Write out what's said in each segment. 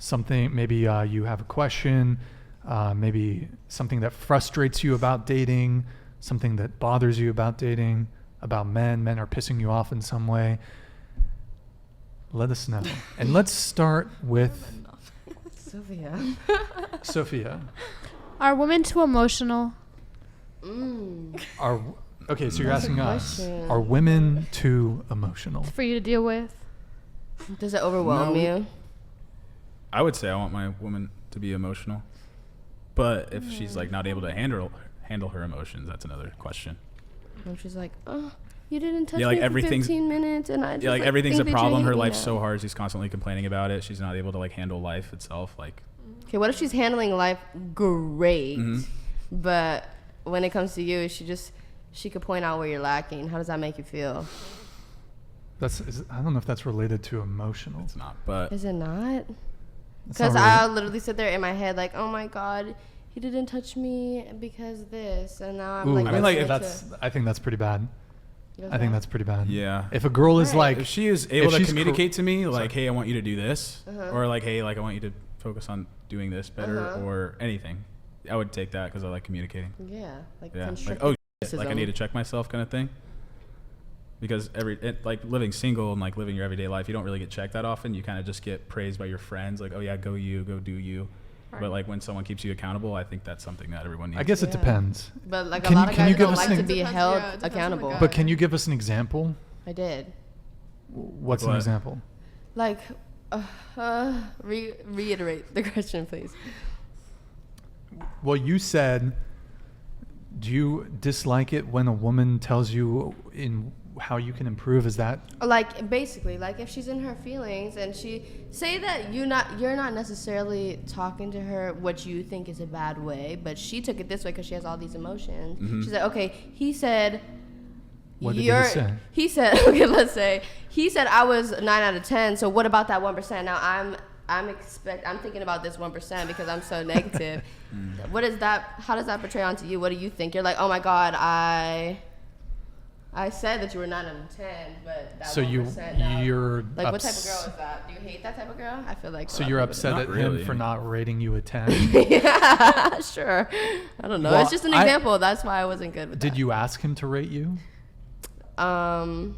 something, maybe you have a question, maybe something that frustrates you about dating, something that bothers you about dating, about men are pissing you off in some way, let us know. And let's start with Sophia. Are women too emotional? Okay, so you're asking us, are women too emotional? For you to deal with? Does it overwhelm you? I would say I want my woman to be emotional. But if she's like not able to handle her emotions, that's another question. And she's like, oh, you didn't touch like me for 15 minutes, and I just like everything's a problem. Her life's now. so hard. She's constantly complaining about it. She's not able to like handle life itself. Like, okay, what if she's handling life great, but when it comes to you, she could point out where you're lacking. How does that make you feel? I don't know if that's related to emotional. It's not, but is it not? Because I'll literally sit there in my head like, oh my God, he didn't touch me because this, and now I'm like. I mean, like I think that's pretty bad. I think that's pretty bad. Yeah. If a girl is like, if she is able to communicate to me, like, hey, I want you to do this, or like, hey, like I want you to focus on doing this better, or anything, I would take that because I like communicating. Yeah, like like I need to check myself, kind of thing. Because like living single and like living your everyday life, you don't really get checked that often. You kind of just get praised by your friends, like, oh yeah, go do you. Right. But like when someone keeps you accountable, I think that's something that everyone needs. I guess it depends. But like a lot of guys don't like to be held accountable. But can you give us an example? I did. What's an example? Like, reiterate the question, please. Well, you said, do you dislike it when a woman tells you in how you can improve? Is that like basically like if she's in her feelings and she say that you're not necessarily talking to her what you think is a bad way, but she took it this way because she has all these emotions. She's like, okay, he said what did he say? He said, okay, let's say he said I was 9 out of 10, so what about that 1%? Now I'm thinking about this 1% because I'm so negative. What is that? How does that portray onto you? What do you think? You're like, oh my God, I said that you were 9 out of 10, but that so 1% now, you're like, what type of girl is that? Do you hate that type of girl? I feel like. So you're upset at him for not rating you a 10? Yeah, sure. I don't know. Well, it's just an example. That's why I wasn't good with that. Did you ask him to rate you? Because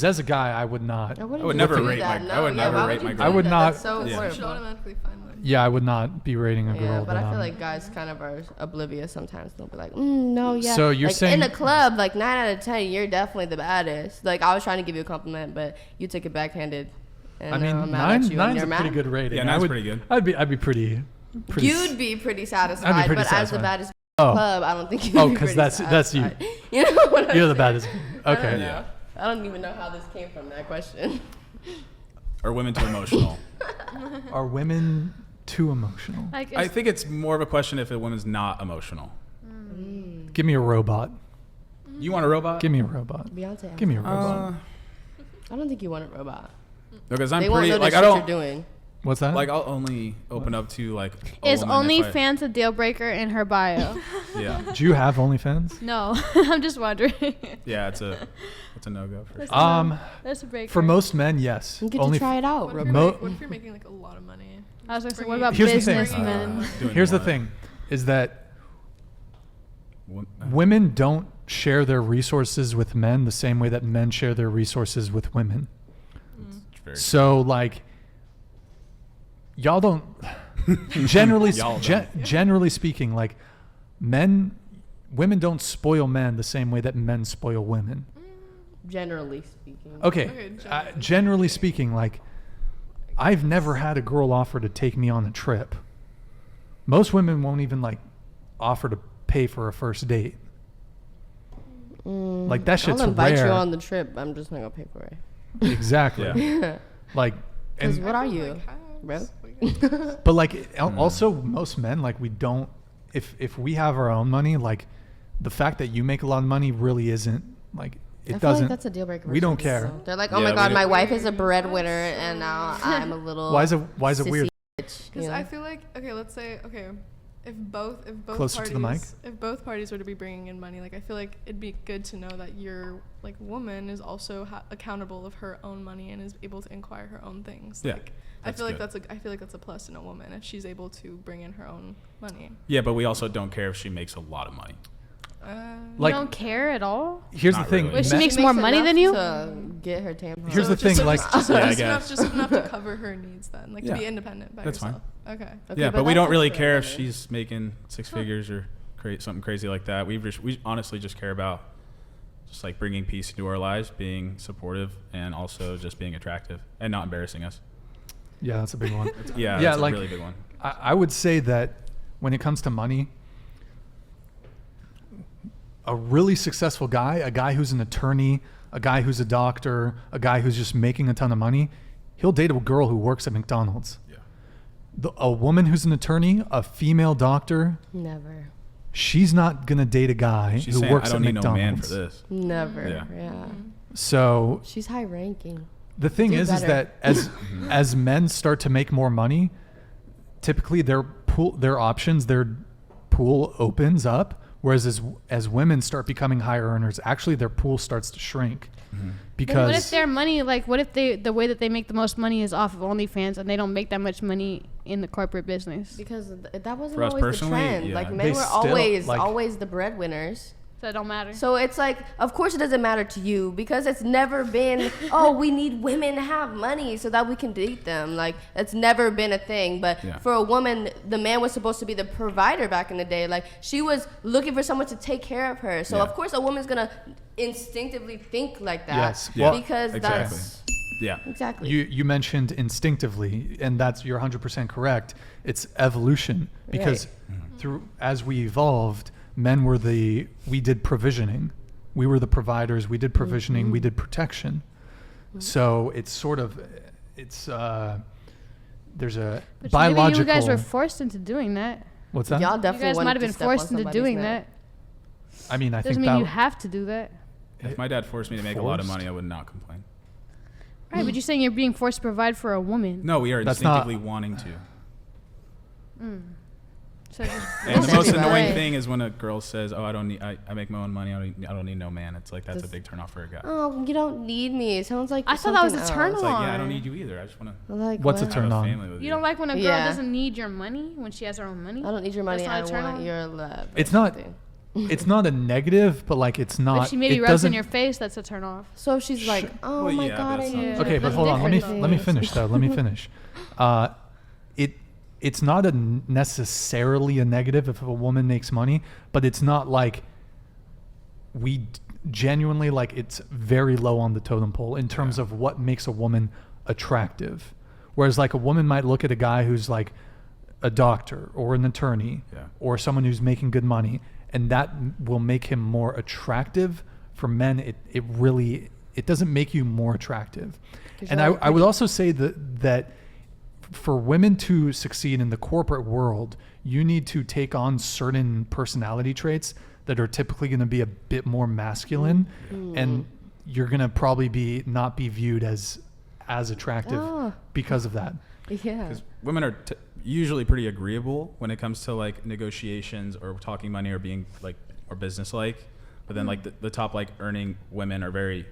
as a guy, I would not. I would never rate my girl. I would not. That's so You should automatically find one. Yeah, I would not be rating a girl. Yeah, but I feel like guys kind of are oblivious sometimes. They'll be like, no, yeah. So you're like, saying in the club, like 9 out of 10, you're definitely the baddest. Like I was trying to give you a compliment, but you took it backhanded. And I mean, nine's a pretty good rating. Yeah, nine's pretty good. I'd be pretty. You'd be pretty satisfied, but satisfied. As the baddest club, I don't think you'd be pretty because that's you. You know what You're I'm the baddest. Okay. Yeah. I don't even know how this came from, that question. Are women too emotional? Are women too emotional? I think it's more of a question if a woman's not emotional. Give me a robot. You want a robot? Give me a robot. Beyonce. Give me a robot. I don't think you want a robot. Because I'm they pretty won't know like the I shit don't. You're doing. What's that? Like I'll only open up to like. Is OnlyFans a deal breaker in her bio? Yeah. Do you have OnlyFans? No, I'm just wondering. Yeah, it's a no-go for sure. That's a breaker. For most men, yes. You get to try it out. What if you're making like a lot of money? I was going to say, what about Here's the thing. businessmen? Here's the thing, is that women don't share their resources with men the same way that men share their resources with women. So like, y'all don't generally speaking, like women don't spoil men the same way that men spoil women. Generally speaking. Okay, generally speaking, like I've never had a girl offer to take me on a trip. Most women won't even like offer to pay for a first date. Like that shit's I'll invite rare. you on the trip. I'm just not gonna pay for it. Exactly. Yeah. Like, and what are you, bro? but like also most men, like we don't. If we have our own money, like the fact that you make a lot of money really isn't like it I feel doesn't. Like that's a deal breaker. We don't care. They're like, oh my God, my wife is a breadwinner, and now I'm a little. Why is it weird? Because I feel like, okay, let's say, if both Closer parties, to the mic. if both parties were to be bringing in money, like I feel like it'd be good to know that your like woman is also accountable of her own money and is able to inquire her own things. Yeah, Like I feel good. like that's a plus in a woman if she's able to bring in her own money. Yeah, but we also don't care if she makes a lot of money. Like- you don't care at all? Here's the Not thing. really. Wait, she men- makes more money than you? To get her tampons. Here's the just thing, like- just Yeah, I enough, guess. just enough to cover her needs then, like Yeah. to be independent by That's herself. Okay. Okay, Yeah, but we that's don't really fair, care if okay. she's making six figures or something crazy like that. We honestly just care about just like bringing peace into our lives, being supportive, and also just being attractive and not embarrassing us. Yeah, that's a big one. Yeah, Yeah, that's like- a really big one. I would say that when it comes to money, a really successful guy, a guy who's an attorney, a guy who's a doctor, a guy who's just making a ton of money, he'll date a girl who works at McDonald's. Yeah. A woman who's an attorney, a female doctor, Never. she's not gonna date a guy She's who saying, works I don't at need no man for McDonald's. this. Never. Yeah. Yeah. So She's high ranking. the thing Do is better. that as men start to make more money, typically their options, their pool opens up. Whereas as women start becoming higher earners, actually their pool starts to shrink Then what if because their money, like, what if the way that they make the most money is off of OnlyFans and they don't make that much money in the corporate business? Because that wasn't For us always the personally, trend. yeah. Like They men were still, always the breadwinners. So it don't matter. So it's like, of course it doesn't matter to you because it's never been, oh, we need women to have money so that we can date them. Like, it's never been a thing. But Yeah. for a woman, the man was supposed to be the provider back in the day. Like, she was looking for someone to take care of her. So, Yeah. of course, a woman's going to instinctively think like that. Yes. Yeah. Because Exactly. that's... Yeah. Exactly. you mentioned instinctively, and that's you're 100% correct. It's evolution because through as we evolved, men were we did provisioning, we were the providers, we did provisioning, we did protection. So it's sort of there's a But biological. maybe you guys were forced into doing that. What's that? Y'all You definitely guys wanted might have to been step on forced into somebody's doing neck. I mean, I that. Doesn't think mean that you have to do that. If my dad forced me to make a lot of Forced? money, I would not complain. Right, but you're saying you're being forced to provide for a woman. No, we are That's not- instinctively wanting to. So just And the That's most anyway. annoying thing is when a girl says, "Oh, I make my own money. I don't need no man." It's like that's a big turnoff for a guy. Oh, you don't need me. It sounds like I thought that was a something turn else. It's like, on. yeah, I don't need you either. I just want to Like, What's a what? turn have a on? family with you don't like when a girl Yeah. doesn't need your money when she has her own money? I don't need your money. That's I not a turn want on? your love. It's not. It's not a negative, but like it's not. If she maybe it rubs in doesn't- your face, that's a turn off. So if she's like, oh Well, my yeah, god, but I it's not- need Yeah. you. Okay, but That's hold on. Let me different finish though. Let me finish. It's not necessarily a negative if a woman makes money, but it's not like genuinely like it's very low on the totem pole in terms of what makes a woman attractive. Whereas like a woman might look at a guy who's like a doctor or an attorney Yeah. or someone who's making good money, and that will make him more attractive. For men, it really doesn't make you more attractive. 'Cause And you're I would also say that for women to succeed in the corporate world, you need to take on certain personality traits that are typically going to be a bit more masculine, and you're going to probably not be viewed as attractive Oh. because of that. Yeah. Because women are usually pretty agreeable when it comes to like negotiations or talking money or being like or business like, but then like the top like earning women are very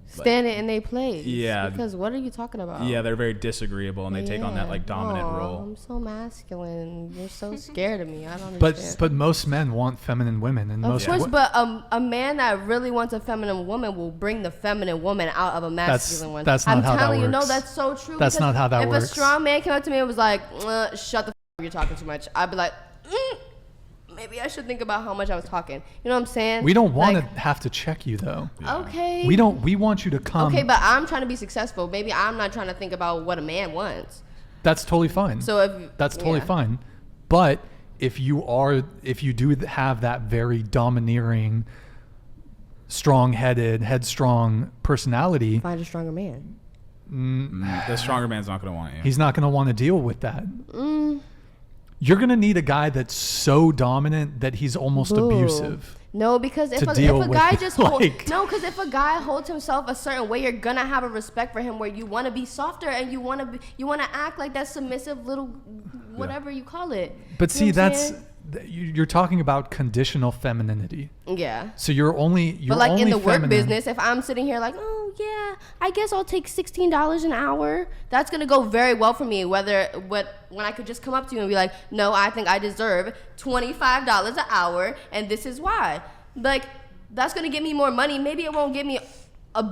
Stand it in their place. Yeah. Because what are you talking about? yeah, they're very disagreeable and they take on that Yeah. like dominant Aw, role. I'm so masculine. You're so scared of me. I don't understand. But most men want feminine women, and Of most course, wo- but a man that really wants a feminine woman will bring the feminine woman out of a masculine one. that's not I'm how that telling you, no, works. that's so true. That's because not how that if works. a strong man came up to me and was like, "Shut the f up, you're talking too much," I'd be like, maybe I should think about how much I was talking. You know what I'm saying? we don't want Like, to have to check you though. Okay. We want you to come. Okay, but I'm trying to be successful. Maybe I'm not trying to think about what a man wants. That's totally fine. So if That's totally yeah. fine. But if you do have that very domineering, strong-headed, headstrong personality, Find a stronger man. The stronger man's not going to want you. he's not going to want to deal with that. You're going to need a guy that's so dominant that he's almost Boo. abusive. No, because if To a deal guy with, just like- because if a guy holds himself a certain way, you're gonna have a respect for him where you want to be softer and you want to act like that submissive little whatever you call it. But You see, know what I'm that's saying? you're talking about conditional femininity. Yeah. So you're only But like in the work feminine. business, if I'm sitting here like, oh yeah, I guess I'll take $16 an hour, that's gonna go very well for me. When I could just come up to you and be like, no, I think I deserve $25 an hour, and this is why. Like, that's gonna get me more money. Maybe it won't get me a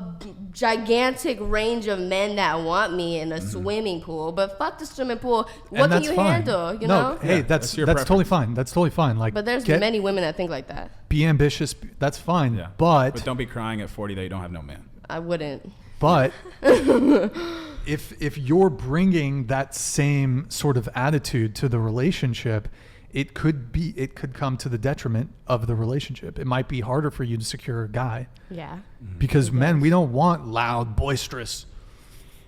gigantic range of men that want me in a swimming pool, but fuck the swimming pool. What And can that's you fine. handle? You No, know? hey, Yeah, that's that's your totally preference. fine. That's totally fine. Like, But there's many women that think like that. be ambitious. That's fine. Yeah. But don't be crying at 40 that you don't have no man. I wouldn't. But if you're bringing that same sort of attitude to the relationship, it could come to the detriment of the relationship. It might be harder for you to secure a guy Yeah. because men, we don't want loud, boisterous.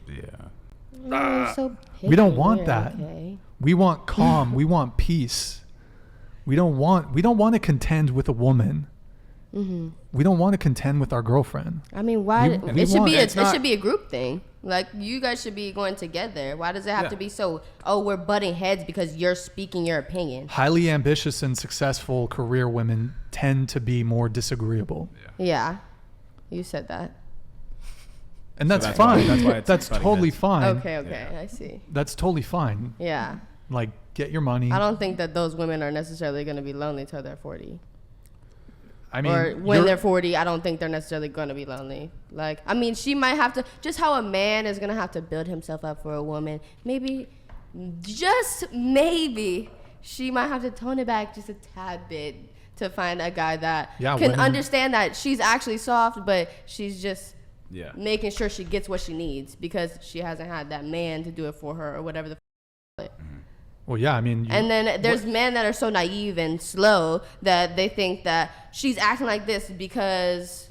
Yeah. We don't want that. Okay. We want calm. We want peace. We don't want to contend with a woman. Mm-hmm. We don't want to contend with our girlfriend. I mean, why? We It should want- be It's it should be a group thing. Like, you guys should be going together. Why does it have Yeah. to be so? Oh, we're butting heads because you're speaking your opinion. Highly ambitious and successful career women tend to be more disagreeable. Yeah, you said that. And that's that's why- fine. that's why it's That's butting totally heads. fine. Okay, Yeah. I see. That's totally fine. Yeah, Like, get your money. I don't think that those women are necessarily going to be lonely till they're 40. I mean, Or when you're- they're 40, I don't think they're necessarily going to be lonely. Like, I mean, she might have to, just how a man is going to have to build himself up for a woman, maybe, just maybe, she might have to tone it back just a tad bit to find a guy that Yeah, can women- understand that she's actually soft, but she's just Yeah. making sure she gets what she needs because she hasn't had that man to do it for her or whatever the f- Well, yeah, I mean. and then there's men that are so naive and slow that they think that she's acting like this because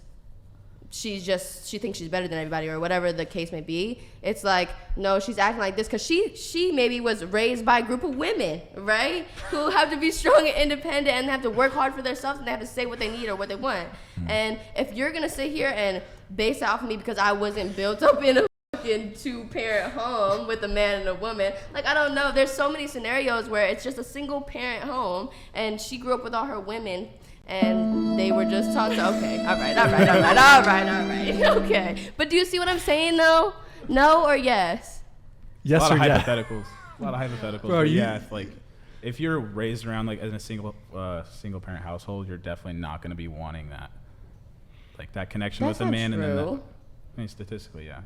she thinks she's better than everybody or whatever the case may be. It's like, no, she's acting like this because she maybe was raised by a group of women, right? Who have to be strong and independent and have to work hard for themselves and they have to say what they need or what they want. And if you're going to sit here and base it off of me because I wasn't built up in a fucking 2-parent home with a man and a woman, like, I don't know, there's so many scenarios where it's just a single parent home and she grew up with all her women and they were just taught to, okay, all right, okay. But do you see what I'm saying though? No or yes? Yes a lot or of yeah. hypotheticals. A lot of hypotheticals. Bro, But you- yeah, it's like if you're raised around like in a single parent household, you're definitely not going to be wanting that, like that connection That's with a not man. And then true. I mean, statistically, yeah.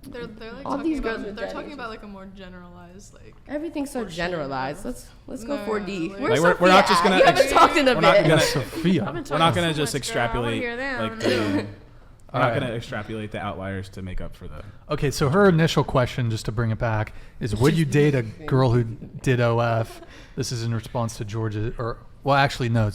They're like All talking these girls about with they're daddies. talking about like a more generalized like. Everything's so portion generalized. of- Let's go No, 4D. like- Where's Like, we're not Sophia just at? gonna You haven't ex- talked in a we're not bit. gonna- Yes, Sophia. We're not going to just much, girl. I wanna extrapolate hear them. like the. We're not Alright. going to extrapolate the outliers to make up for the. Okay, so her initial question, just to bring it back, is would you date a girl who did OF? This is in response to Georgia, or, well, actually, no,